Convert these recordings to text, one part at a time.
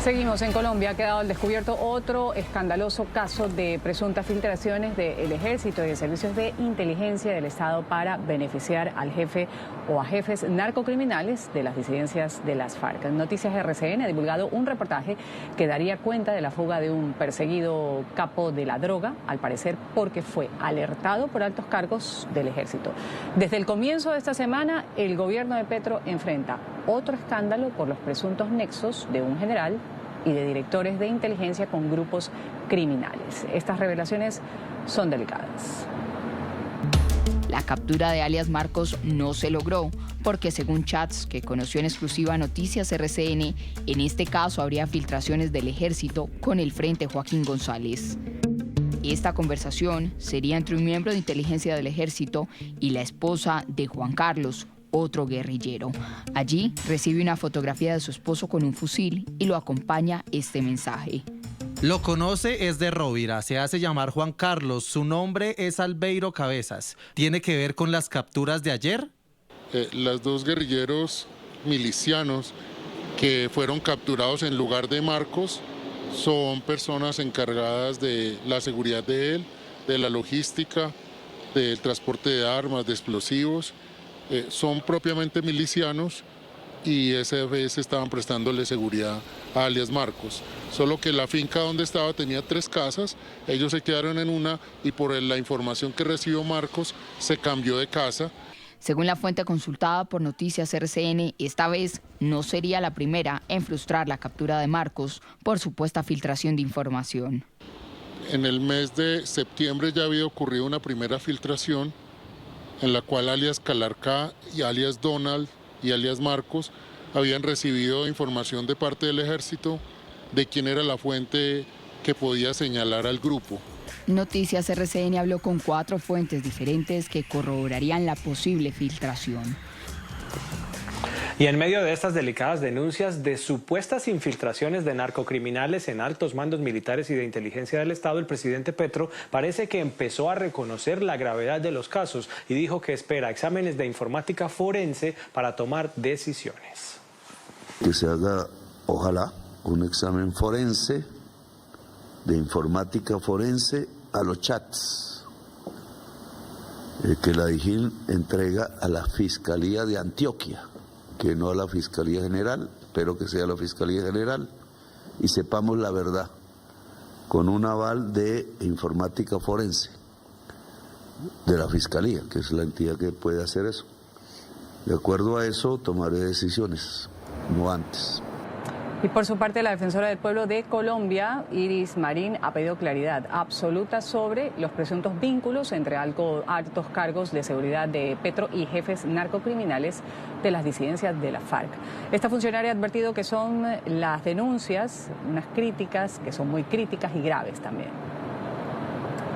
Seguimos en Colombia. Ha quedado al descubierto otro escandaloso caso de presuntas filtraciones del Ejército y de servicios de inteligencia del Estado para beneficiar al jefe o a jefes narcocriminales de las disidencias de las FARC. Noticias RCN ha divulgado un reportaje que daría cuenta de la fuga de un perseguido capo de la droga, al parecer porque fue alertado por altos cargos del Ejército. Desde el comienzo de esta semana, el gobierno de Petro enfrenta otro escándalo por los presuntos nexos de un general y de directores de inteligencia con grupos criminales. Estas revelaciones son delicadas. La captura de alias Marcos no se logró porque, según chats que conoció en exclusiva Noticias RCN, en este caso habría filtraciones del Ejército con el Frente Joaquín González. Esta conversación sería entre un miembro de inteligencia del Ejército y la esposa de Juan Carlos, otro guerrillero. Allí recibe una fotografía de su esposo con un fusil y lo acompaña este mensaje. Lo conoce, es de Rovira, se hace llamar Juan Carlos, su nombre es Albeiro Cabezas. ¿Tiene que ver con las capturas de ayer? Los dos guerrilleros milicianos que fueron capturados en lugar de Marcos son personas encargadas de la seguridad de él, de la logística, del transporte de armas, de explosivos. Son propiamente milicianos y esa vez estaban prestándole seguridad a alias Marcos. Solo que la finca donde estaba tenía 3 casas, ellos se quedaron en una y por la información que recibió Marcos se cambió de casa. Según la fuente consultada por Noticias RCN, esta vez no sería la primera en frustrar la captura de Marcos por supuesta filtración de información. En el mes de septiembre ya había ocurrido una primera filtración en la cual alias Calarcá y alias Donald y alias Marcos habían recibido información de parte del Ejército de quién era la fuente que podía señalar al grupo. Noticias RCN habló con 4 fuentes diferentes que corroborarían la posible filtración. Y en medio de estas delicadas denuncias de supuestas infiltraciones de narcocriminales en altos mandos militares y de inteligencia del Estado, el presidente Petro parece que empezó a reconocer la gravedad de los casos y dijo que espera exámenes de informática forense para tomar decisiones. Que se haga, ojalá, un examen forense, de informática forense a los chats, que la DIJÍN entrega a la Fiscalía de Antioquia, que no a la Fiscalía General, pero que sea la Fiscalía General, y sepamos la verdad, con un aval de informática forense de la Fiscalía, que es la entidad que puede hacer eso. De acuerdo a eso, tomaré decisiones, no antes. Y por su parte, la defensora del pueblo de Colombia, Iris Marín, ha pedido claridad absoluta sobre los presuntos vínculos entre altos cargos de seguridad de Petro y jefes narcocriminales de las disidencias de la FARC. Esta funcionaria ha advertido que son las denuncias, unas críticas que son muy críticas y graves también.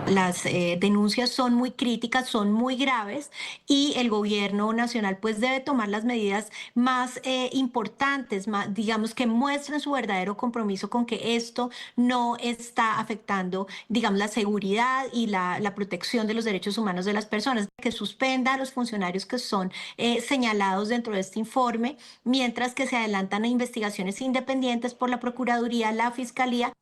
Las denuncias son muy críticas, son muy graves y el gobierno nacional pues debe tomar las medidas más importantes, digamos, que muestren su verdadero compromiso con que esto no está afectando, digamos, la seguridad y la protección de los derechos humanos de las personas, que suspenda a los funcionarios que son señalados dentro de este informe, mientras que se adelantan a investigaciones independientes por la Procuraduría, la Fiscalía.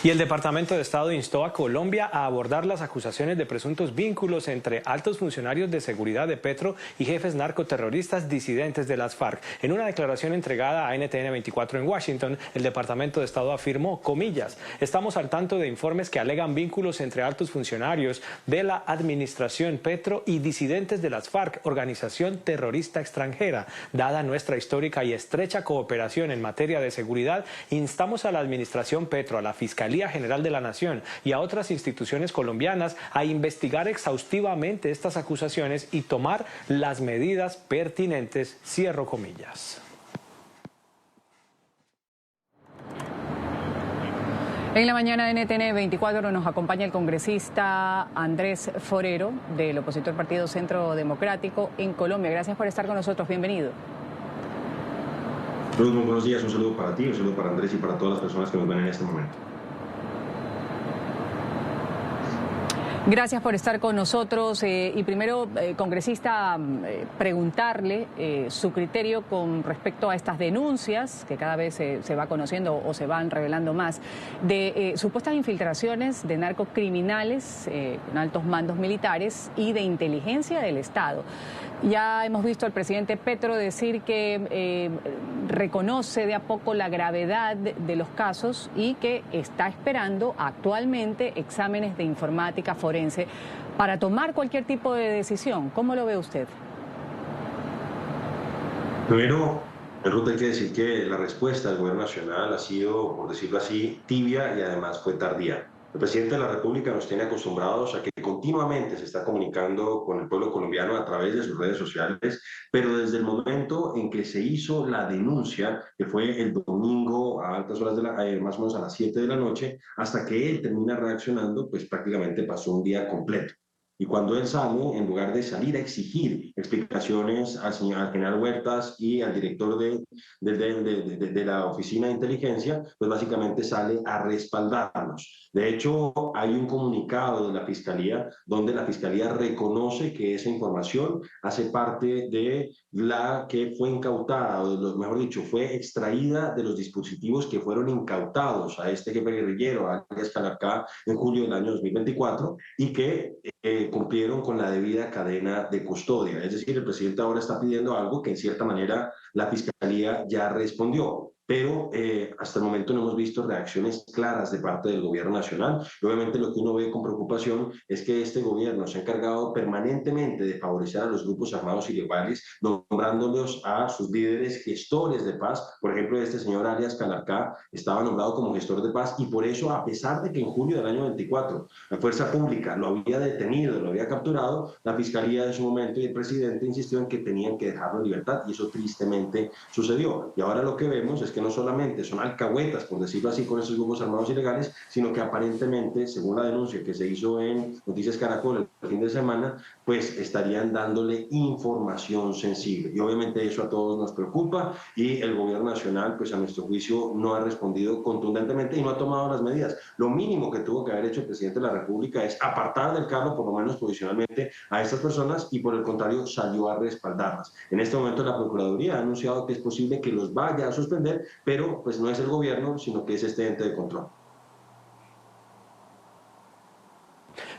Y el Departamento de Estado instó a Colombia a abordar las acusaciones de presuntos vínculos entre altos funcionarios de seguridad de Petro y jefes narcoterroristas disidentes de las FARC. En una declaración entregada a NTN 24 en Washington, el Departamento de Estado afirmó, comillas, estamos al tanto de informes que alegan vínculos entre altos funcionarios de la administración Petro y disidentes de las FARC, organización terrorista extranjera. Dada nuestra histórica y estrecha cooperación en materia de seguridad, instamos a la administración Petro, a la Fiscalía General de la Nación y a otras instituciones colombianas a investigar exhaustivamente estas acusaciones y tomar las medidas pertinentes, cierro comillas. En la mañana de NTN 24 nos acompaña el congresista Andrés Forero del opositor Partido Centro Democrático en Colombia. Gracias por estar con nosotros, bienvenido. Muy buenos días, un saludo para ti, un saludo para Andrés y para todas las personas que nos ven en este momento. Gracias por estar con nosotros y primero, congresista, preguntarle su criterio con respecto a estas denuncias que cada vez se va conociendo o se van revelando más de supuestas infiltraciones de narcocriminales con altos mandos militares y de inteligencia del Estado. Ya hemos visto al presidente Petro decir que reconoce de a poco la gravedad de los casos y que está esperando actualmente exámenes de informática forense para tomar cualquier tipo de decisión. ¿Cómo lo ve usted? Primero, en Ruta hay que decir que la respuesta del gobierno nacional ha sido, por decirlo así, tibia y además fue tardía. El presidente de la República nos tiene acostumbrados a que continuamente se está comunicando con el pueblo colombiano a través de sus redes sociales, pero desde el momento en que se hizo la denuncia, que fue el domingo a altas horas más o menos a las 7 de la noche, hasta que él termina reaccionando, pues prácticamente pasó un día completo. Y cuando él sale, en lugar de salir a exigir explicaciones al general Huertas y al director de la Oficina de Inteligencia, pues básicamente sale a respaldarnos. De hecho, hay un comunicado de la Fiscalía donde la Fiscalía reconoce que esa información hace parte de la que fue incautada, o mejor dicho, fue extraída de los dispositivos que fueron incautados a este jefe guerrillero, alias Calarcá, en julio del año 2024, y que cumplieron con la debida cadena de custodia. Es decir, el presidente ahora está pidiendo algo que en cierta manera la Fiscalía ya respondió. Pero hasta el momento no hemos visto reacciones claras de parte del gobierno nacional. Y obviamente lo que uno ve con preocupación es que este gobierno se ha encargado permanentemente de favorecer a los grupos armados ilegales, nombrándolos a sus líderes gestores de paz. Por ejemplo, este señor alias Calarcá estaba nombrado como gestor de paz y por eso, a pesar de que en julio del año 24 la fuerza pública lo había detenido, lo había capturado, la Fiscalía de su momento y el presidente insistió en que tenían que dejarlo en libertad y eso tristemente sucedió. Y ahora lo que vemos es que no solamente son alcahuetas, por decirlo así, con esos grupos armados ilegales, sino que aparentemente, según la denuncia que se hizo en Noticias Caracol el fin de semana, pues estarían dándole información sensible. Y obviamente eso a todos nos preocupa y el gobierno nacional, pues a nuestro juicio, no ha respondido contundentemente y no ha tomado las medidas. Lo mínimo que tuvo que haber hecho el presidente de la República es apartar del cargo, por lo menos provisionalmente, a estas personas y por el contrario salió a respaldarlas. En este momento la Procuraduría ha anunciado que es posible que los vaya a suspender, pero pues no es el gobierno, sino que es este ente de control.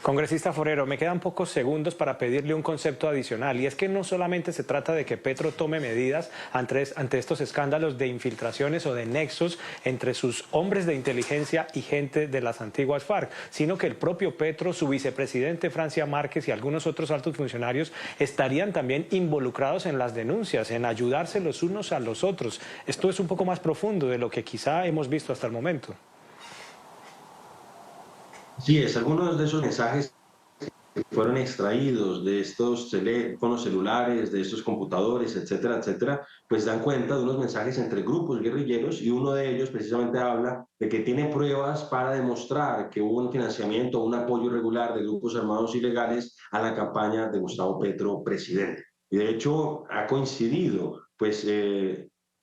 Congresista Forero, me quedan pocos segundos para pedirle un concepto adicional y es que no solamente se trata de que Petro tome medidas ante estos escándalos de infiltraciones o de nexos entre sus hombres de inteligencia y gente de las antiguas FARC, sino que el propio Petro, su vicepresidente Francia Márquez y algunos otros altos funcionarios estarían también involucrados en las denuncias, en ayudarse los unos a los otros. Esto es un poco más profundo de lo que quizá hemos visto hasta el momento. Sí, es algunos de esos mensajes que fueron extraídos de estos teléfonos celulares, de estos computadores, etcétera, etcétera, pues dan cuenta de unos mensajes entre grupos guerrilleros y uno de ellos precisamente habla de que tiene pruebas para demostrar que hubo un financiamiento, un apoyo irregular de grupos armados ilegales a la campaña de Gustavo Petro, presidente. Y de hecho ha coincidido, pues,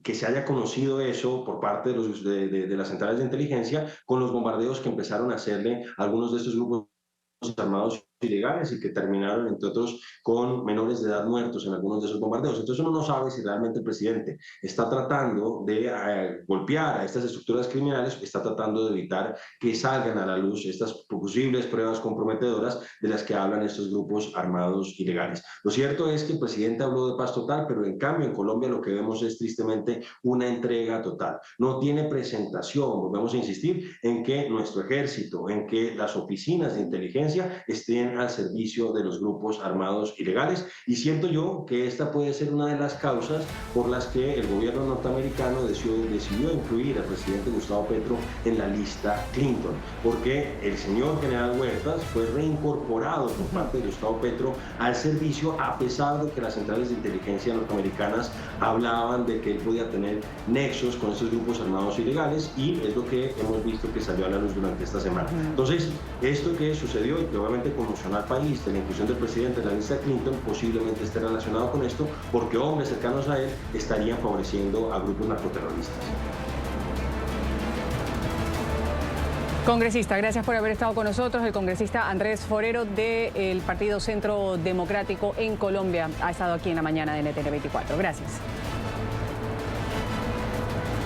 que se haya conocido eso por parte de las centrales de inteligencia con los bombardeos que empezaron a hacerle a algunos de estos grupos armados ilegales y que terminaron, entre otros, con menores de edad muertos en algunos de esos bombardeos. Entonces uno no sabe si realmente el presidente está tratando de golpear a estas estructuras criminales o está tratando de evitar que salgan a la luz estas posibles pruebas comprometedoras de las que hablan estos grupos armados ilegales. Lo cierto es que el presidente habló de paz total, pero en cambio en Colombia lo que vemos es tristemente una entrega total. No tiene presentación, volvemos a insistir en que nuestro ejército, en que las oficinas de inteligencia estén al servicio de los grupos armados ilegales y siento yo que esta puede ser una de las causas por las que el gobierno norteamericano decidió incluir al presidente Gustavo Petro en la lista Clinton, porque el señor general Huertas fue reincorporado por parte de Gustavo Petro al servicio a pesar de que las centrales de inteligencia norteamericanas hablaban de que él podía tener nexos con estos grupos armados ilegales y es lo que hemos visto que salió a la luz durante esta semana. Entonces, esto que sucedió y que obviamente conmocionó al país de la inclusión del presidente en la lista de Clinton posiblemente esté relacionado con esto porque hombres cercanos a él estarían favoreciendo a grupos narcoterroristas. Congresista, gracias por haber estado con nosotros. El congresista Andrés Forero del Partido Centro Democrático en Colombia ha estado aquí en la mañana de NTN 24. Gracias.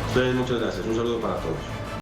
Ustedes, muchas gracias. Un saludo para todos.